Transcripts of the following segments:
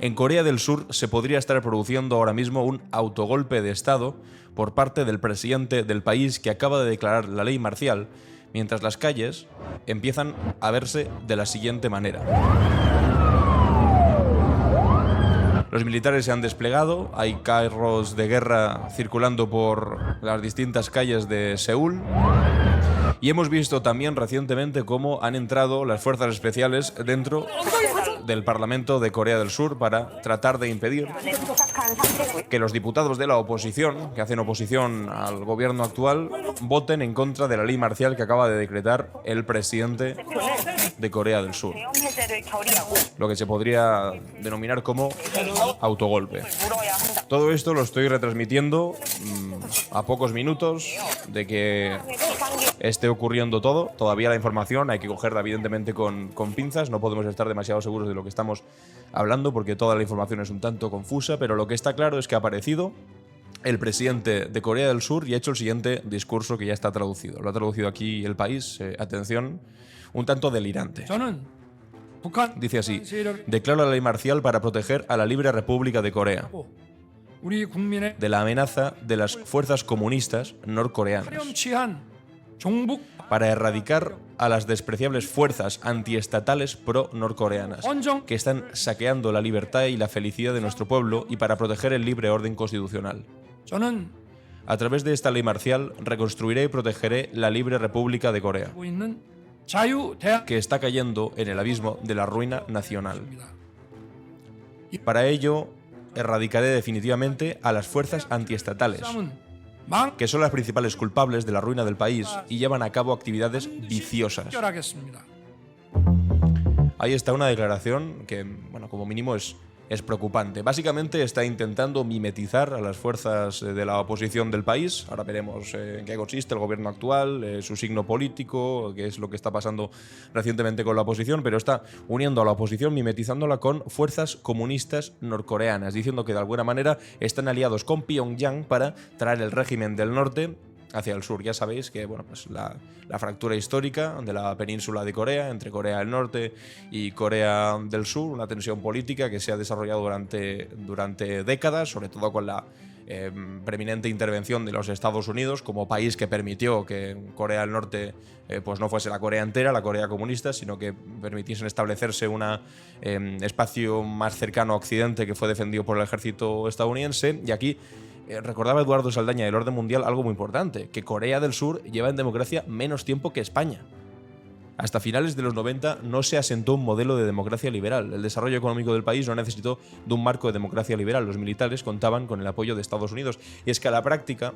En Corea del Sur se podría estar produciendo ahora mismo un autogolpe de Estado por parte del presidente del país que acaba de declarar la ley marcial, mientras las calles empiezan a verse de la siguiente manera. Los militares se han desplegado, hay carros de guerra circulando por las distintas calles de Seúl. Y hemos visto también recientemente cómo han entrado las fuerzas especiales dentro del Parlamento de Corea del Sur para tratar de impedir que los diputados de la oposición, que hacen oposición al gobierno actual, voten en contra de la ley marcial que acaba de decretar el presidente de Corea del Sur. Lo que se podría denominar como autogolpe. Todo esto lo estoy retransmitiendo a pocos minutos de que esté ocurriendo todo. Todavía la información hay que cogerla evidentemente con pinzas, no podemos estar demasiado seguros de lo que estamos hablando porque toda la información es un tanto confusa, pero lo que está claro es que ha aparecido el presidente de Corea del Sur y ha hecho el siguiente discurso que ya está traducido. Lo ha traducido aquí El País, atención, un tanto delirante. Dice así: declaro la ley marcial para proteger a la libre República de Corea de la amenaza de las fuerzas comunistas norcoreanas, para erradicar a las despreciables fuerzas antiestatales pro-norcoreanas que están saqueando la libertad y la felicidad de nuestro pueblo y para proteger el libre orden constitucional. A través de esta ley marcial reconstruiré y protegeré la libre República de Corea, que está cayendo en el abismo de la ruina nacional. Para ello, erradicaré definitivamente a las fuerzas antiestatales, que son las principales culpables de la ruina del país y llevan a cabo actividades viciosas. Ahí está una declaración que, bueno, como mínimo es preocupante. Básicamente está intentando mimetizar a las fuerzas de la oposición del país. Ahora veremos en qué consiste el gobierno actual, su signo político, qué es lo que está pasando recientemente con la oposición, pero está uniendo a la oposición, mimetizándola con fuerzas comunistas norcoreanas, diciendo que de alguna manera están aliados con Pyongyang para traer el régimen del norte hacia el sur. Ya sabéis que bueno, pues la fractura histórica de la península de Corea entre Corea del Norte y Corea del Sur, una tensión política que se ha desarrollado durante décadas, sobre todo con la preeminente intervención de los Estados Unidos como país que permitió que Corea del Norte pues no fuese la Corea entera, la Corea comunista, sino que permitiesen establecerse un espacio más cercano a Occidente que fue defendido por el ejército estadounidense. Y aquí recordaba Eduardo Saldaña del Orden Mundial algo muy importante, que Corea del Sur lleva en democracia menos tiempo que España. Hasta finales de los 90 no se asentó un modelo de democracia liberal. El desarrollo económico del país no necesitó de un marco de democracia liberal. Los militares contaban con el apoyo de Estados Unidos. Y es que a la práctica,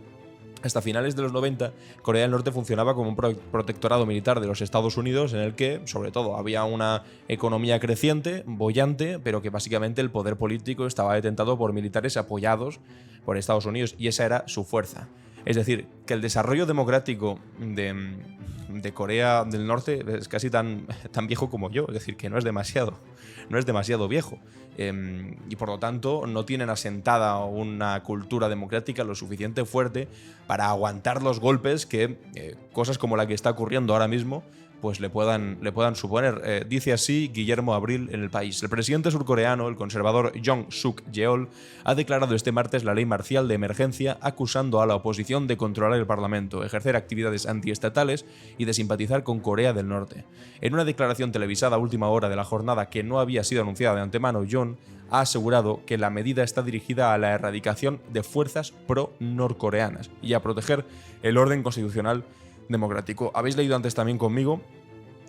hasta finales de los 90, Corea del Norte funcionaba como un protectorado militar de los Estados Unidos en el que, sobre todo, había una economía creciente, boyante, pero que básicamente el poder político estaba detentado por militares apoyados por Estados Unidos y esa era su fuerza. Es decir, que el desarrollo democrático de Corea del Norte es casi tan viejo como yo, es decir, que no es demasiado viejo. Y por lo tanto no tienen asentada una cultura democrática lo suficiente fuerte para aguantar los golpes que cosas como la que está ocurriendo ahora mismo pues le puedan suponer. Dice así Guillermo Abril en El País. El presidente surcoreano, el conservador Jong Suk-yeol, ha declarado este martes la ley marcial de emergencia, acusando a la oposición de controlar el Parlamento, ejercer actividades antiestatales y de simpatizar con Corea del Norte. En una declaración televisada a última hora de la jornada que no había sido anunciada de antemano, Jong ha asegurado que la medida está dirigida a la erradicación de fuerzas pro-norcoreanas y a proteger el orden constitucional democrático. Habéis leído antes también conmigo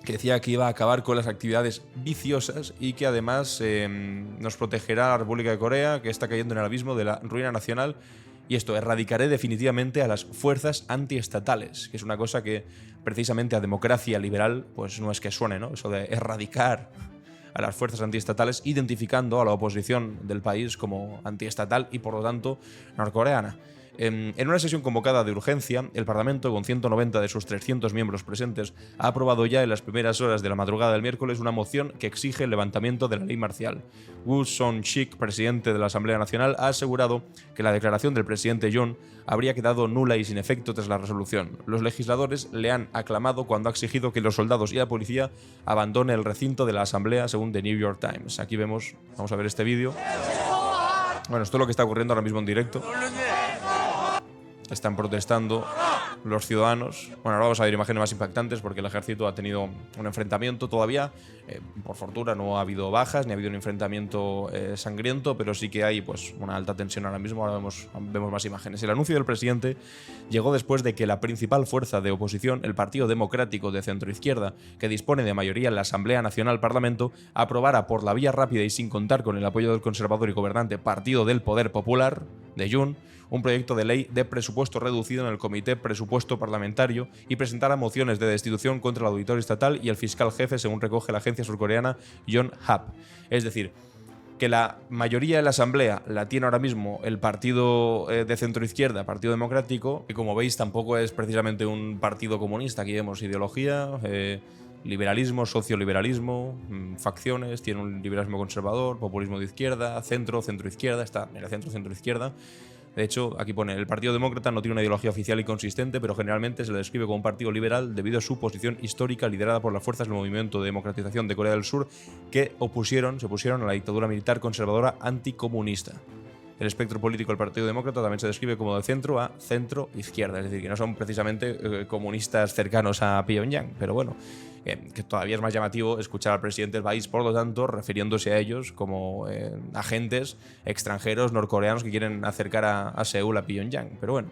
que decía que iba a acabar con las actividades viciosas y que además nos protegerá a la República de Corea, que está cayendo en el abismo de la ruina nacional. Y esto, erradicaré definitivamente a las fuerzas antiestatales, que es una cosa que precisamente a democracia liberal pues no es que suene, ¿no? Eso de erradicar a las fuerzas antiestatales, identificando a la oposición del país como antiestatal y por lo tanto norcoreana. En una sesión convocada de urgencia, el Parlamento, con 190 de sus 300 miembros presentes, ha aprobado ya en las primeras horas de la madrugada del miércoles una moción que exige el levantamiento de la ley marcial. Woo Son-shik, presidente de la Asamblea Nacional, ha asegurado que la declaración del presidente Yoon habría quedado nula y sin efecto tras la resolución. Los legisladores le han aclamado cuando ha exigido que los soldados y la policía abandonen el recinto de la Asamblea, según The New York Times. Aquí vamos a ver este vídeo. Bueno, esto es lo que está ocurriendo ahora mismo en directo. Están protestando los ciudadanos. Bueno, ahora vamos a ver imágenes más impactantes porque el ejército ha tenido un enfrentamiento todavía. Por fortuna no ha habido bajas ni ha habido un enfrentamiento sangriento, pero sí que hay pues una alta tensión ahora mismo. Ahora vemos más imágenes. El anuncio del presidente llegó después de que la principal fuerza de oposición, el Partido Democrático de Centroizquierda, que dispone de mayoría en la Asamblea Nacional Parlamento, aprobara por la vía rápida y sin contar con el apoyo del conservador y gobernante Partido del Poder Popular de Yoon, un proyecto de ley de presupuesto reducido en el Comité Presupuesto Parlamentario y presentara mociones de destitución contra el auditor estatal y el fiscal jefe, según recoge la agencia surcoreana Yonhap. Es decir, que la mayoría de la Asamblea la tiene ahora mismo el partido de centroizquierda, Partido Democrático, que como veis tampoco es precisamente un partido comunista. Aquí vemos ideología, liberalismo, socioliberalismo, facciones, tiene un liberalismo conservador, populismo de izquierda, centro-izquierda, está en el centro-izquierda. De hecho, aquí pone, el Partido Demócrata no tiene una ideología oficial y consistente, pero generalmente se le describe como un partido liberal debido a su posición histórica liderada por las fuerzas del movimiento de democratización de Corea del Sur que se opusieron a la dictadura militar conservadora anticomunista. El espectro político del Partido Demócrata también se describe como de centro a centro-izquierda, es decir, que no son precisamente comunistas cercanos a Pyongyang, pero bueno, que todavía es más llamativo escuchar al presidente del país, por lo tanto, refiriéndose a ellos como agentes extranjeros norcoreanos que quieren acercar a Seúl a Pyongyang, pero bueno.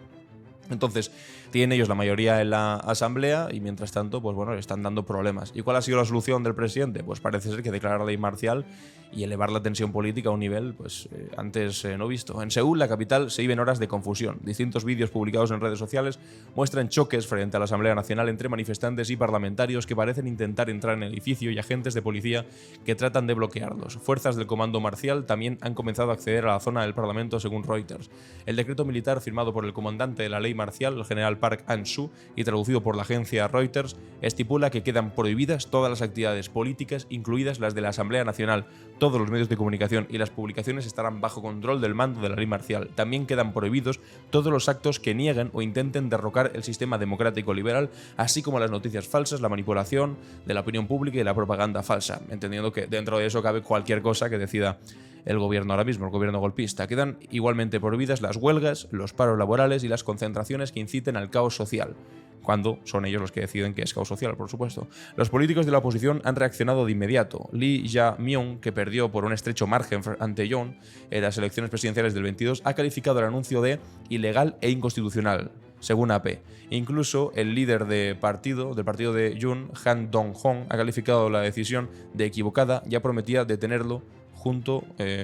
Entonces, tienen ellos la mayoría en la asamblea y mientras tanto, pues bueno, le están dando problemas. ¿Y cuál ha sido la solución del presidente? Pues parece ser que declarar la ley marcial y elevar la tensión política a un nivel pues antes no visto. En Seúl, la capital, se viven horas de confusión. Distintos vídeos publicados en redes sociales muestran choques frente a la Asamblea Nacional entre manifestantes y parlamentarios que parecen intentar entrar en el edificio y agentes de policía que tratan de bloquearlos. Fuerzas del comando marcial también han comenzado a acceder a la zona del Parlamento, según Reuters. El decreto militar firmado por el comandante de la ley marcial, el general Park Han-soo, y traducido por la agencia Reuters, estipula que quedan prohibidas todas las actividades políticas, incluidas las de la Asamblea Nacional. Todos los medios de comunicación y las publicaciones estarán bajo control del mando de la ley marcial. También quedan prohibidos todos los actos que nieguen o intenten derrocar el sistema democrático liberal, así como las noticias falsas, la manipulación de la opinión pública y la propaganda falsa, entendiendo que dentro de eso cabe cualquier cosa que decida el gobierno ahora mismo, el gobierno golpista. Quedan igualmente prohibidas las huelgas, los paros laborales y las concentraciones que inciten al caos social, cuando son ellos los que deciden que es caos social, por supuesto. Los políticos de la oposición han reaccionado de inmediato. Lee Ja-myung, que perdió por un estrecho margen ante Yoon en las elecciones presidenciales del 22, ha calificado el anuncio de ilegal e inconstitucional, según AP. Incluso el líder del partido de Yoon, Han Dong-hong, ha calificado la decisión de equivocada y ha prometido detenerla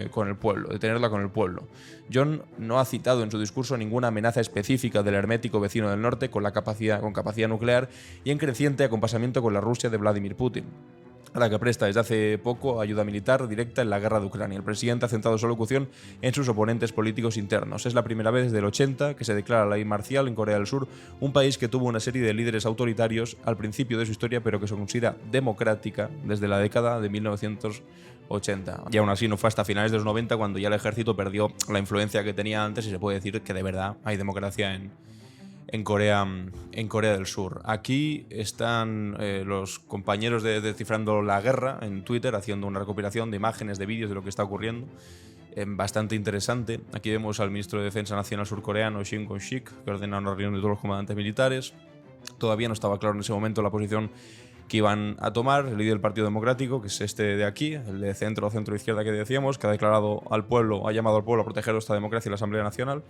con el pueblo. Yoon no ha citado en su discurso ninguna amenaza específica del hermético vecino del norte con capacidad nuclear y en creciente acompasamiento con la Rusia de Vladimir Putin, a la que presta desde hace poco ayuda militar directa en la guerra de Ucrania. El presidente ha centrado su locución en sus oponentes políticos internos. Es la primera vez desde el 80 que se declara la ley marcial en Corea del Sur, un país que tuvo una serie de líderes autoritarios al principio de su historia, pero que se considera democrática desde la década de 1980. Y aún así no fue hasta finales de los 90 cuando ya el ejército perdió la influencia que tenía antes y se puede decir que de verdad hay democracia en Corea del Sur. Aquí están los compañeros de Descifrando la Guerra en Twitter haciendo una recopilación de imágenes, de vídeos de lo que está ocurriendo. Bastante interesante. Aquí vemos al ministro de Defensa Nacional surcoreano, Shin Kong-sik, que ordena una reunión de todos los comandantes militares. Todavía no estaba claro en ese momento la posición que iban a tomar el líder del Partido Democrático, que es este de aquí, el de centro-izquierda que decíamos, que ha llamado al pueblo a proteger esta democracia y la Asamblea Nacional,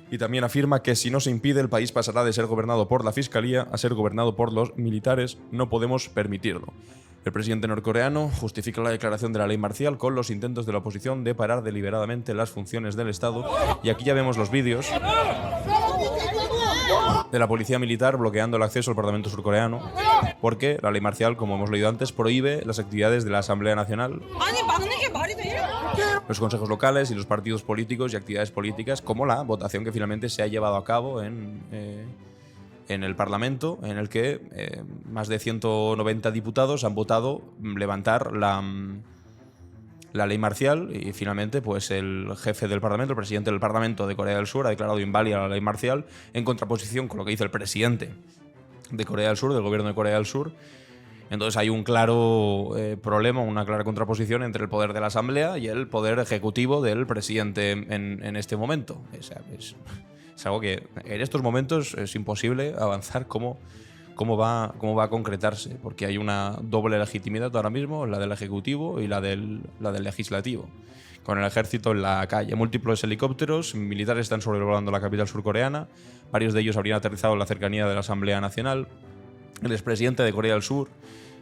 y también afirma que si no se impide el país pasará de ser gobernado por la Fiscalía a ser gobernado por los militares. No podemos permitirlo. El presidente norcoreano justifica la declaración de la ley marcial con los intentos de la oposición de parar deliberadamente las funciones del Estado, y aquí ya vemos los vídeos de la policía militar bloqueando el acceso al Parlamento surcoreano, porque la ley marcial, como hemos leído antes, prohíbe las actividades de la Asamblea Nacional los consejos locales y los partidos políticos y actividades políticas, como la votación que finalmente se ha llevado a cabo en el Parlamento, en el que más de 190 diputados han votado levantar la ley marcial y finalmente pues el jefe del Parlamento, el presidente del Parlamento de Corea del Sur, ha declarado inválida la ley marcial en contraposición con lo que dice el presidente de Corea del Sur, del gobierno de Corea del Sur. Entonces hay un claro problema, una clara contraposición entre el poder de la Asamblea y el poder ejecutivo del presidente en este momento. Es algo que en estos momentos es imposible avanzar cómo va a concretarse, porque hay una doble legitimidad ahora mismo, la del Ejecutivo y la del Legislativo. Con el ejército en la calle, múltiples helicópteros militares están sobrevolando la capital surcoreana, varios de ellos habrían aterrizado en la cercanía de la Asamblea Nacional. El expresidente de Corea del Sur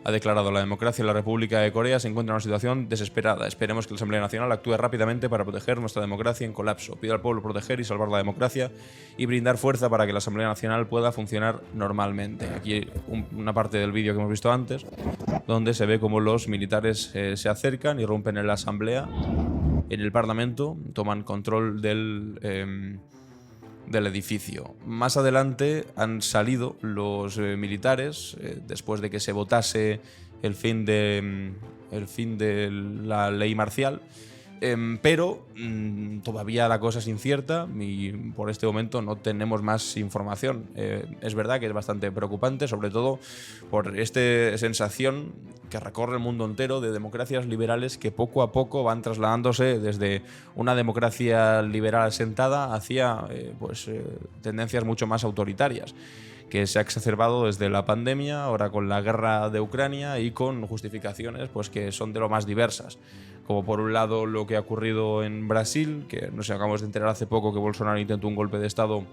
ha declarado: la democracia en la República de Corea se encuentra en una situación desesperada. Esperemos que la Asamblea Nacional actúe rápidamente para proteger nuestra democracia en colapso. Pido al pueblo proteger y salvar la democracia y brindar fuerza para que la Asamblea Nacional pueda funcionar normalmente. Aquí una parte del vídeo que hemos visto antes, donde se ve cómo los militares se acercan, irrumpen en la Asamblea, en el Parlamento, toman control del edificio. Más adelante han salido los militares, después de que se votase el fin de la ley marcial, pero todavía la cosa es incierta y por este momento no tenemos más información. Es verdad que es bastante preocupante, sobre todo por esta sensación que recorre el mundo entero de democracias liberales que poco a poco van trasladándose desde una democracia liberal asentada hacia tendencias mucho más autoritarias, que se ha exacerbado desde la pandemia, ahora con la guerra de Ucrania y con justificaciones pues que son de lo más diversas. Como por un lado lo que ha ocurrido en Brasil, que nos acabamos de enterar hace poco que Bolsonaro intentó un golpe de Estado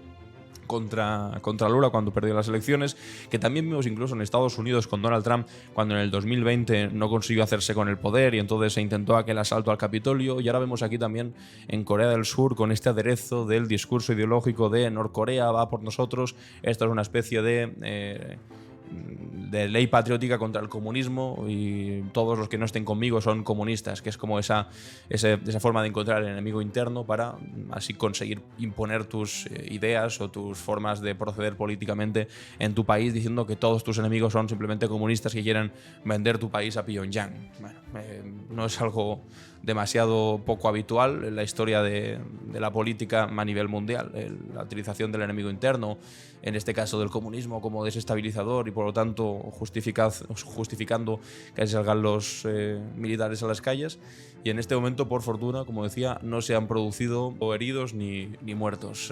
contra Lula cuando perdió las elecciones, que también vimos incluso en Estados Unidos con Donald Trump cuando en el 2020 no consiguió hacerse con el poder y entonces se intentó aquel asalto al Capitolio, y ahora vemos aquí también en Corea del Sur con este aderezo del discurso ideológico de Norcorea va por nosotros. Esto es una especie de ley patriótica contra el comunismo y todos los que no estén conmigo son comunistas, que es como esa forma de encontrar el enemigo interno para así conseguir imponer tus ideas o tus formas de proceder políticamente en tu país, diciendo que todos tus enemigos son simplemente comunistas que quieren vender tu país a Pyongyang. Bueno, no es algo demasiado poco habitual en la historia de la política a nivel mundial, la utilización del enemigo interno, en este caso del comunismo, como desestabilizador y por lo tanto justificando que salgan los militares a las calles. Y en este momento, por fortuna, como decía, no se han producido heridos ni muertos.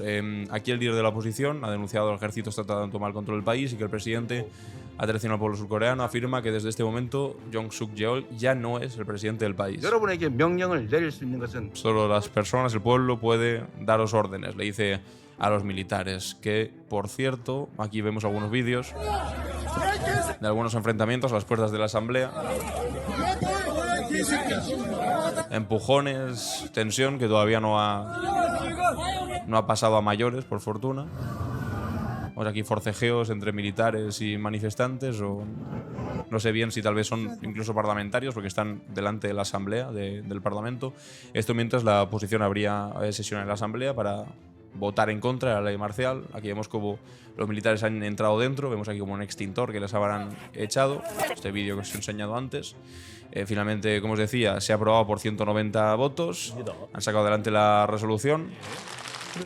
Aquí el líder de la oposición ha denunciado al ejército está tratando de tomar el control del país y que el presidente ha traicionado al pueblo surcoreano. Afirma que desde este momento Jong Suk-yeol ya no es el presidente del país. Solo las personas, el pueblo puede daros órdenes, le dice a los militares, que por cierto, aquí vemos algunos vídeos de algunos enfrentamientos a las puertas de la Asamblea. Empujones, tensión que todavía no ha pasado a mayores, por fortuna. Vemos aquí forcejeos entre militares y manifestantes, o no sé bien si tal vez son incluso parlamentarios porque están delante de la Asamblea del Parlamento. Esto mientras la oposición habría sesión en la Asamblea para votar en contra de la ley marcial. Aquí vemos como los militares han entrado dentro, vemos aquí como un extintor que les habrán echado. Este vídeo que os he enseñado antes. Finalmente, como os decía, se ha aprobado por 190 votos. Han sacado adelante la resolución.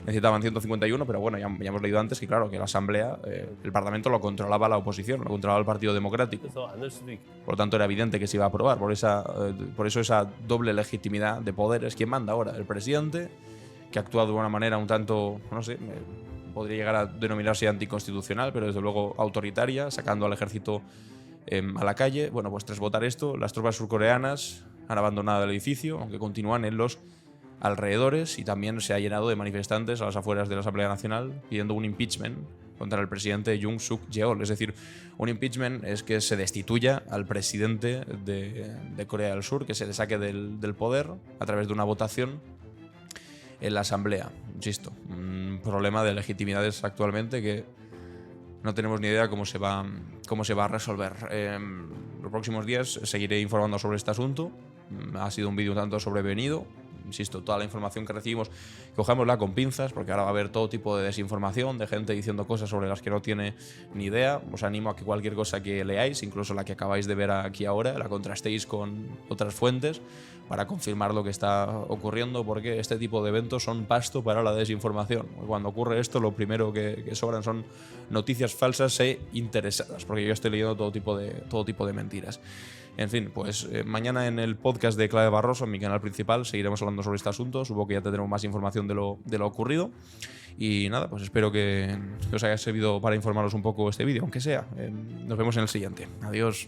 Necesitaban 151, pero bueno, ya hemos leído antes que claro, que la Asamblea, el Parlamento lo controlaba la oposición, lo controlaba el Partido Democrático. Por lo tanto, era evidente que se iba a aprobar. Por eso esa doble legitimidad de poderes. ¿Quién manda ahora? El presidente, que ha actuado de una manera un tanto, no sé, podría llegar a denominarse anticonstitucional, pero desde luego autoritaria, sacando al ejército a la calle. Bueno, pues tras votar esto, las tropas surcoreanas han abandonado el edificio, aunque continúan en los alrededores, y también se ha llenado de manifestantes a las afueras de la Asamblea Nacional pidiendo un impeachment contra el presidente Jong Suk-yeol. Es decir, un impeachment es que se destituya al presidente de Corea del Sur, que se le saque del poder a través de una votación en la Asamblea. Insisto, un problema de legitimidades actualmente que no tenemos ni idea cómo se va a resolver. Los próximos días seguiré informando sobre este asunto. Ha sido un vídeo un tanto sobrevenido. insisto, toda la información que recibimos, cogémosla con pinzas, porque ahora va a haber todo tipo de desinformación, de gente diciendo cosas sobre las que no tiene ni idea. Os animo a que cualquier cosa que leáis, incluso la que acabáis de ver aquí ahora, la contrastéis con otras fuentes para confirmar lo que está ocurriendo, porque este tipo de eventos son pasto para la desinformación. Cuando ocurre esto, lo primero que sobran son noticias falsas e interesadas, porque yo estoy leyendo todo tipo de mentiras. En fin, pues mañana en el podcast de Clave Barroso, en mi canal principal, seguiremos hablando sobre este asunto. Supongo que ya tendremos más información de lo ocurrido. Y nada, pues espero que os haya servido para informaros un poco este vídeo, aunque sea. Nos vemos en el siguiente. Adiós.